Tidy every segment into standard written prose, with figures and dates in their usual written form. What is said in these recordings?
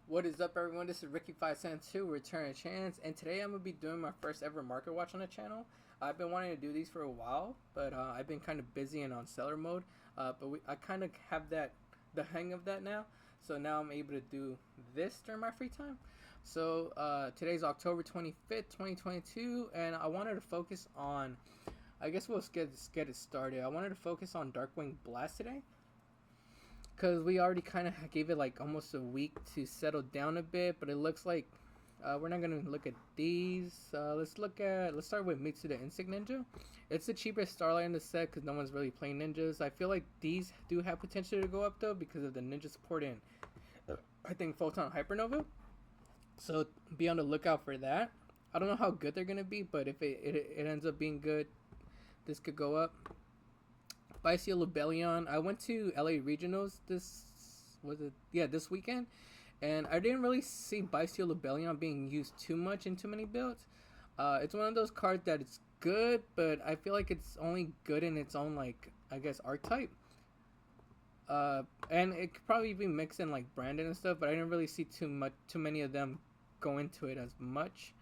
What is up, everyone? This is Ricky572 Return a Chance, and today I'm gonna be doing my first ever market watch on the channel. I've been wanting to do these for a while, but I've been kind of busy and on seller mode. I kind of have the hang of that now, so now I'm able to do this during my free time. So today's October 25th, 2022, and I wanted to focus on. I guess we'll get it started. I wanted to focus on Darkwing Blast today, because we already kind of gave it like almost a week to settle down a bit, but it looks like we're not gonna look at these. Let's start with Mitsu the Insect Ninja. It's the cheapest Starlight in the set because no one's really playing ninjas. I feel like these do have potential to go up though because of the ninja support in I think Photon Hypernova. So be on the lookout for that. I don't know how good they're gonna be, but if it ends up being good, this could go up. Bicio Lubellion. I went to LA Regionals this weekend, and I didn't really see Bicio Lubellion being used too much in too many builds. It's one of those cards that it's good, but I feel like it's only good in its own, like, I guess, archetype. And it could probably be mixed in like Brandon and stuff, but I didn't really see too many of them go into it as much.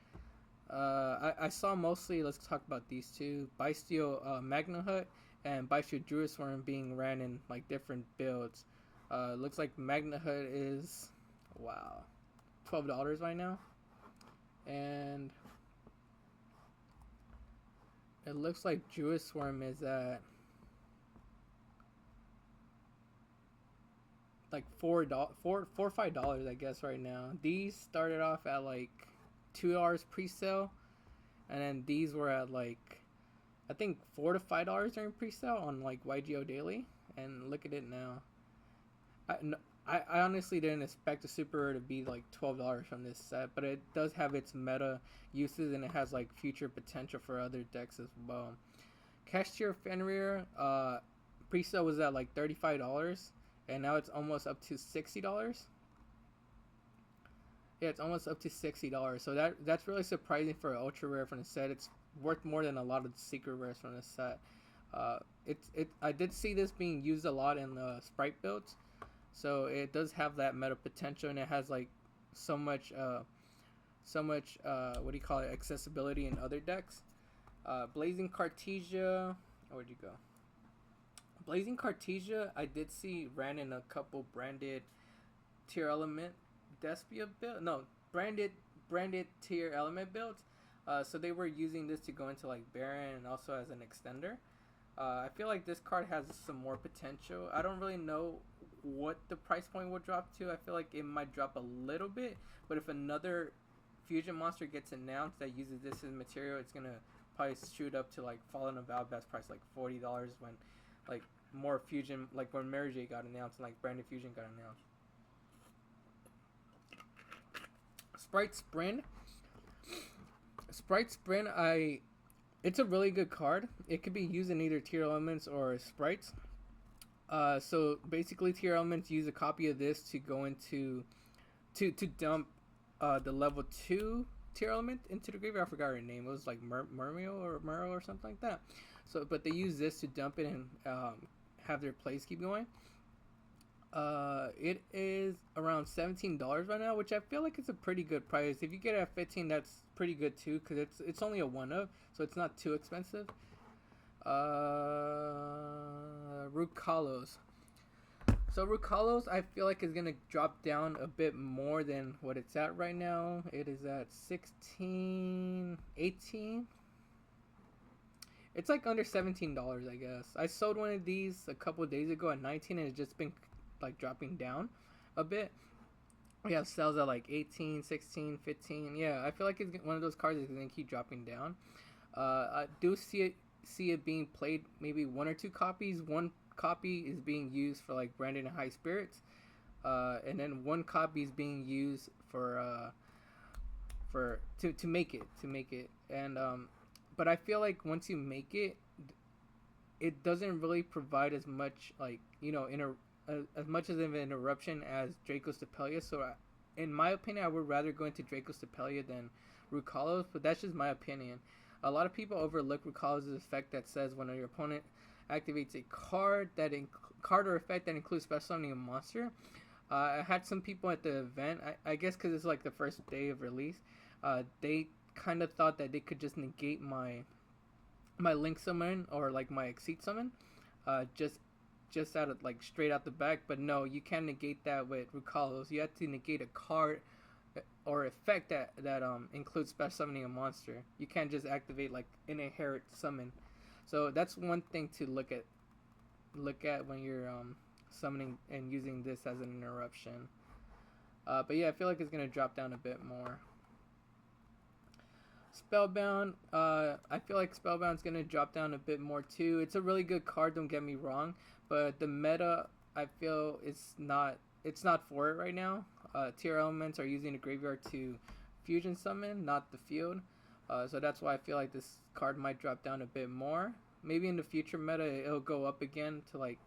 I saw mostly, let's talk about these two, Bicio Magna Hut and Bicio Druid Swarm being ran in like different builds. Looks like Magna Hut is, wow, $12 right now. And it looks like Druid Swarm is at like $5, I guess, right now. These started off at like $2 pre-sale, and then these were at like I think $4 to $5 during pre-sale on like YGO Daily, and look at it now. I honestly didn't expect the super rare to be like $12 from this set, but it does have its meta uses and it has like future potential for other decks as well. Cashier Fenrir pre-sale was at like $35, and now it's almost up to $60. Yeah, it's almost up to $60. So that's really surprising for an ultra rare from the set. It's worth more than a lot of the secret rares from the set. I did see this being used a lot in the sprite builds, so it does have that meta potential, and it has like so much what do you call it, accessibility in other decks. Blazing Cartesia, where'd you go? Blazing Cartesia, I did see ran in a couple branded tier element Despia build. No, branded tier element builds. So they were using this to go into like Baron and also as an extender. I feel like this card has some more potential. I don't really know what the price point will drop to. I feel like it might drop a little bit, but if another fusion monster gets announced that uses this as material, it's gonna probably shoot up to like Fallen of Val best price like $40 when like more fusion, like when Mary J got announced and like branded fusion got announced. Sprite Sprint, it's a really good card. It could be used in either tier elements or sprites. So basically, tier elements use a copy of this to go into to dump the level 2 tier element into the graveyard. I forgot her name. It was like Murmio or Murrow or something like that. So, but they use this to dump it and have their plays keep going. It is around $17 right now, which I feel like it's a pretty good price. If you get it at 15, that's pretty good too, because it's only a one of, so it's not too expensive. Rukalos. So Rukalos, I feel like is gonna drop down a bit more than what it's at right now. It is at 16, 18. It's like under $17, I guess. I sold one of these a couple of days ago at 19, and it's just been like dropping down a bit. We have sales at like 18, 16, 15. Yeah, I feel like it's one of those cards that's gonna keep dropping down. I do see it being played maybe one or two copies. One copy is being used for like Brandon and High Spirits, and then one copy is being used for to make it. And but I feel like once you make it, it doesn't really provide as much, like, you know, as much as an interruption as Draco Stapelia. So in my opinion, I would rather go into Draco Stapelia than Rukalos, but that's just my opinion. A lot of people overlook Rukalos' effect that says when your opponent activates a card or effect that includes special summoning a monster, I had some people at the event. I guess because it's like the first day of release. They kind of thought that they could just negate my link summon or like my exceed summon, just out of like straight out the back. But no, you can't negate that with Rukalos. You have to negate a card or effect that includes special summoning a monster. You can't just activate like an inherent summon. So that's one thing to look at when you're summoning and using this as an interruption. But yeah, I feel like it's gonna drop down a bit more. Spellbound, I feel like Spellbound's gonna drop down a bit more too. It's a really good card, don't get me wrong, but the meta, I feel it's not for it right now. Tier elements are using the graveyard to fusion summon, not the field. So that's why I feel like this card might drop down a bit more. Maybe in the future meta it'll go up again to like,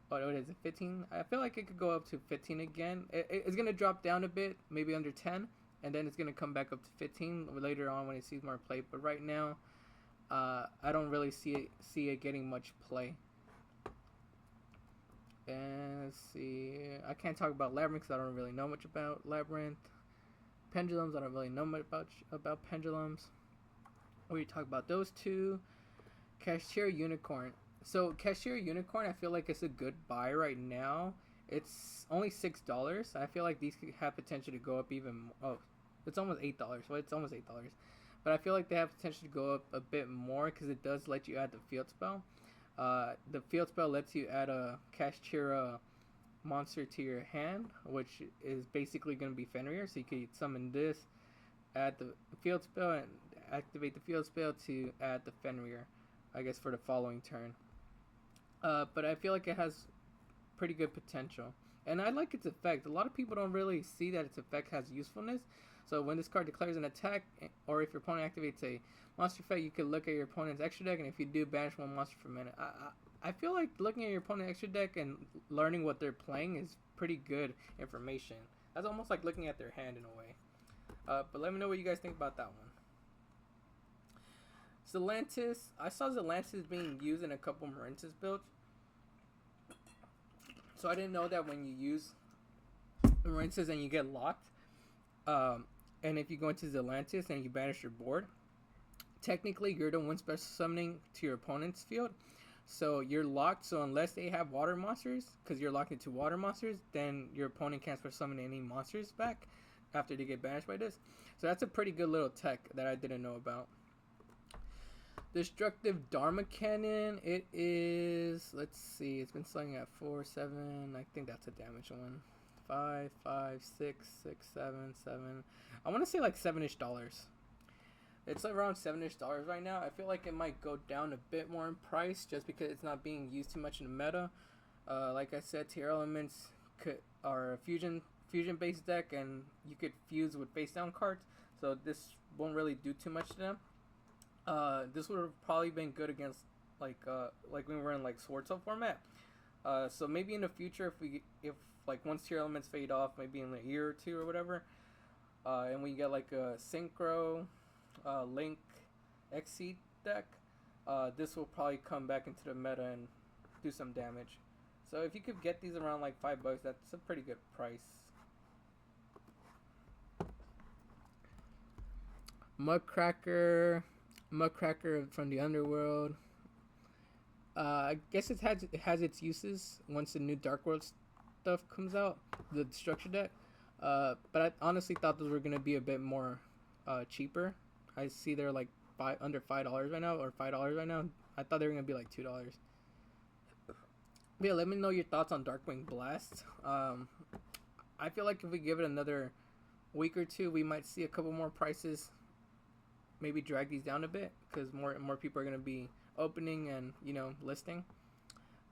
what is it, 15? I feel like it could go up to 15 again. It's gonna drop down a bit, maybe under 10. And then it's going to come back up to 15 later on when it sees more play. But right now, I don't really see it getting much play. And let's see. I can't talk about Labyrinth because I don't really know much about Labyrinth. Pendulums, I don't really know much about Pendulums. We talk about those two. Cashier Unicorn. So Cashier Unicorn, I feel like it's a good buy right now. It's only $6. I feel like these could have potential to go up even. Oh, it's almost $8. Well, it's almost $8. But I feel like they have potential to go up a bit more because it does let you add the field spell. The field spell lets you add a Kashtira monster to your hand, which is basically going to be Fenrir. So you could summon this, add the field spell, and activate the field spell to add the Fenrir, I guess, for the following turn. But I feel like it has pretty good potential. And I like its effect. A lot of people don't really see that its effect has usefulness. So when this card declares an attack, or if your opponent activates a monster effect, you can look at your opponent's extra deck, and if you do, banish one monster for a minute. I feel like looking at your opponent's extra deck and learning what they're playing is pretty good information. That's almost like looking at their hand in a way. But let me know what you guys think about that one. Zelantis. I saw Zelantis being used in a couple Marintis builds. So I didn't know that when you use Marintis and you get locked, and if you go into Zelantis and you banish your board, technically you're the one special summoning to your opponent's field. So you're locked, so unless they have water monsters, because you're locked into water monsters, then your opponent can't special summon any monsters back after they get banished by this. So that's a pretty good little tech that I didn't know about. Destructive Dharma Cannon. It is, let's see, it's been selling at 4, 7. I think that's a damage one. 5, 5, 6, 6, 7, 7. I want to say like $7-ish. It's around $7-ish right now. I feel like it might go down a bit more in price just because it's not being used too much in the meta. Like I said, tier elements are a fusion based deck, and you could fuse with face down cards. So this won't really do too much to them. This would have probably been good against like when we were in like Sword Soul format. So maybe in the future, if like once tier elements fade off, maybe in a year or two or whatever, and we get like a Synchro, Link, Exceed deck, this will probably come back into the meta and do some damage. So if you could get these around like $5, that's a pretty good price. Mudcracker from the Underworld. I guess it has its uses once the new Dark World stuff comes out, the structure deck. But I honestly thought those were gonna be a bit more cheaper. I see they're like under $5 right now, or $5 right now. I thought they were gonna be like $2. But yeah, let me know your thoughts on Darkwing Blast. I feel like if we give it another week or two, we might see a couple more prices. Maybe drag these down a bit because more people are gonna be opening and listing.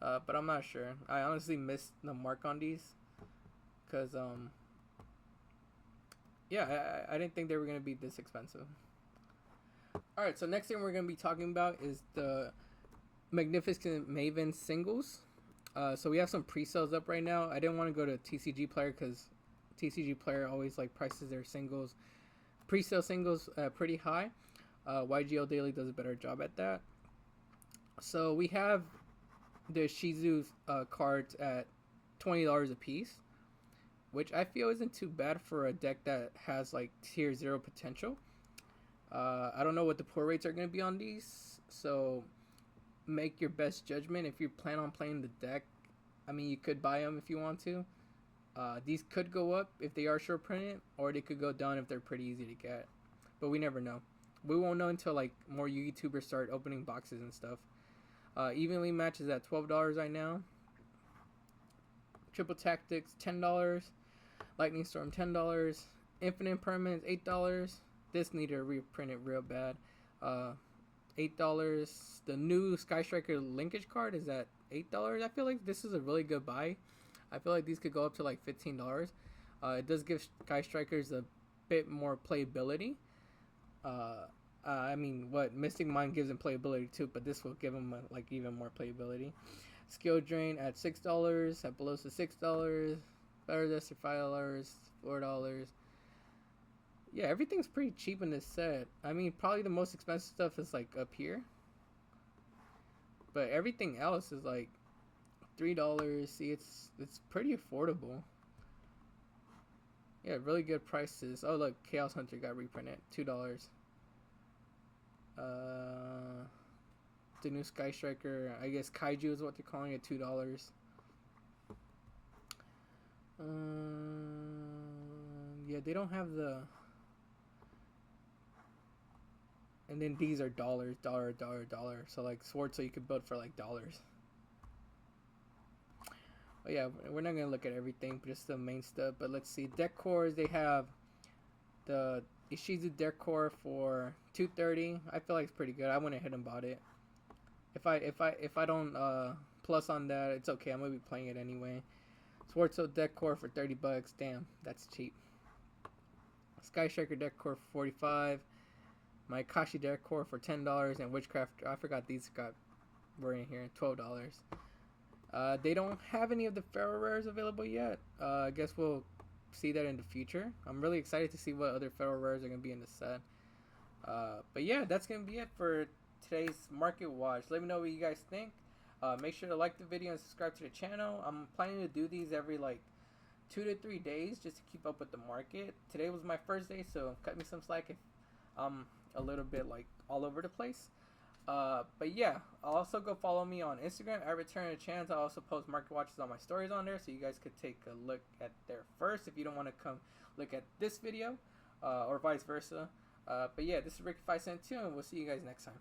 But I'm not sure. I honestly missed the mark on these because yeah, I didn't think they were gonna be this expensive. All right, so next thing we're gonna be talking about is the Magnificent Mavens singles. So we have some pre-sales up right now. I didn't want to go to TCG Player because TCG Player always like prices their singles, pre-sale singles pretty high. YGL Daily does a better job at that. So we have the Shizu cards at $20 a piece, which I feel isn't too bad for a deck that has like tier 0 potential. I don't know what the pull rates are going to be on these, so make your best judgment if you plan on playing the deck. I mean, you could buy them if you want to. These could go up if they are short printed, or they could go down if they're pretty easy to get. But we never know. We won't know until like more YouTubers start opening boxes and stuff. Evenly Match is at $12 right now. Triple Tactics $10. Lightning Storm $10. Infinite Permanence $8. This needed to reprint it real bad. $8. The new Sky Striker linkage card is at $8. I feel like this is a really good buy. I feel like these could go up to like $15. It does give Sky Strikers a bit more playability. I mean, what Mystic Mind gives them playability too, but this will give them like even more playability. Skill Drain at $6. At below to $6. Better Duster $5. $4. Yeah, everything's pretty cheap in this set. I mean, probably the most expensive stuff is like up here, but everything else is like $3. See, it's pretty affordable. Yeah, really good prices. Oh look, Chaos Hunter got reprinted, $2. The new Sky Striker, I guess Kaiju is what they're calling it, $2. Yeah, they don't have the. And then these are dollars, dollar. So like Swords, so you could build for like dollars. But yeah, we're not gonna look at everything, but just the main stuff. But let's see, deck cores. They have the Ishizu deck core for $230. I feel like it's pretty good. I went ahead and bought it. If I don't plus on that, it's okay. I'm gonna be playing it anyway. Swordsel deck core for $30. Damn, that's cheap. Sky Striker deck core for $45. My Kashi deck core for $10, and Witchcraft. I forgot these were in here. $12. They don't have any of the Pharaoh rares available yet. I guess we'll see that in the future. I'm really excited to see what other Pharaoh rares are gonna be in the set. But yeah, that's gonna be it for today's market watch. Let me know what you guys think. Make sure to like the video and subscribe to the channel. I'm planning to do these every like 2 to 3 days just to keep up with the market. Today was my first day, so cut me some slack if I'm a little bit like all over the place. But yeah, also go follow me on Instagram at Return to Chance. I also post market watches on my stories on there, so you guys could take a look at there first if you don't want to come look at this video, or vice versa. But yeah, this is Ricky572, and we'll see you guys next time.